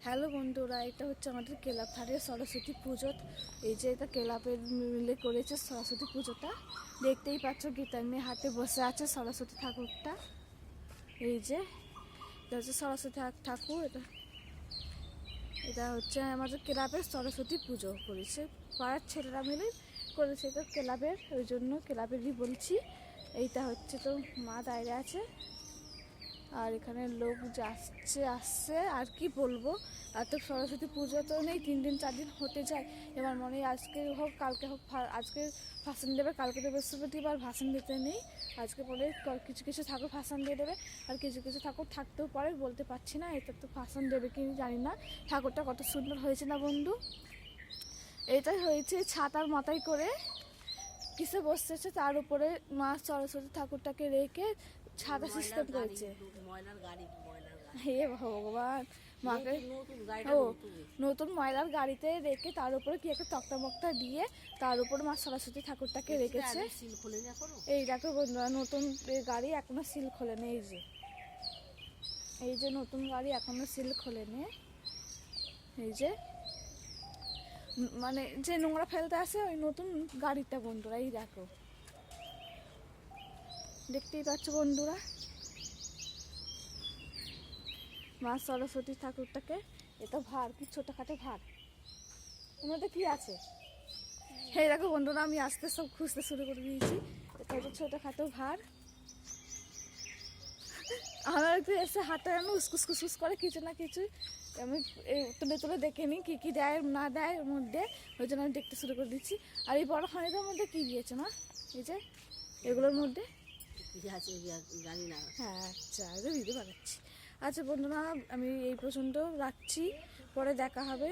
Hello বন্ধুরা, এটা হচ্ছে আমাদের ক্লাব ধারে সরস্বতী পুজো। এই যে এটা ক্লাবের মিলে করেছে সরস্বতী পুজোটা। দেখতেই পাচ্ছ গীতার মেয়ে হাতে বসে আছে সরস্বতী ঠাকুরটা। এই যে এটা হচ্ছে সরস্বতী ঠাকুর। এটা হচ্ছে আমাদের ক্লাবের সরস্বতী পুজো করেছে, পাড়ার ছেলেরা মিলে করেছে। এটা ক্লাবের, ওই জন্য ক্লাবেরই বলছি। এইটা হচ্ছে তো মা দাঁড়িয়ে আছে, আর এখানে লোক যাচ্ছে আসছে। আর কি বলবো, এত সরস্বতী পুজো তো নেই, 3 দিন 4 দিন হতে যায়। এবার মনে হয় আজকে হোক কালকে হোক, আজকে ভাসান দেবে, কালকে তো বৃহস্পতিবার ভাসান দিতে নেই। আজকে বলে কিছু কিছু ঠাকুর ভাসান দিয়ে দেবে, আর কিছু কিছু ঠাকুর থাকতেও পারে, বলতে পারছি না। এটা তো ভাসান দেবে কি জানি না। ঠাকুরটা কত সুন্দর হয়েছে না বন্ধু। এটাই হয়েছে ছাতার মাথায় করে কিসে বসতেছে, তার উপরে মা সরস্বতী ঠাকুরটাকে রেখে ছাতা সিস্টেম করেছে। হে ভগবান, মাকে নতুন ময়লার গাড়িতে রেখে তার উপরে কি একটা তক্তা মক্তা দিয়ে তার উপরে মা সরস্বতী ঠাকুরটাকে রেখেছে। এই দেখো বন্ধুরা, নতুন গাড়ি এখনো সিল খোলেনি। এই যে নতুন গাড়ি এখনো সিল খোলেনি। এই যে মানে যে নোংরা ফেলতে আসে ওই নতুন গাড়িটা বন্ধুরা, এই দেখো, দেখতেই পাচ্ছ বন্ধুরা মা সরস্বতী ঠাকুরটাকে। এটা ভার কি ছোটখাটো ভার, এর মধ্যে কি আছে? এই দেখো বন্ধুরা, আমি আস্তে সব খুঁজতে শুরু করে দিয়েছি। এটা হচ্ছে ছোটখাটো ভার। আমার একটু এসে হাতে আমি উসকুস কুসকুস করে কিছু না কিছু আমি তুলে তুলে দেখে নিই কী কী দেয় না দেয় ওর মধ্যে। ওই জন্য আমি দেখতে শুরু করে দিচ্ছি। আর এই বড় হাঁড়িটার মধ্যে কী দিয়েছে মা? এই যে এগুলোর মধ্যে হ্যাঁ, আচ্ছা আগে দিতে পারছি। আচ্ছা বন্ধুরা, আমি এই পর্যন্ত রাখছি, পরে দেখা হবে।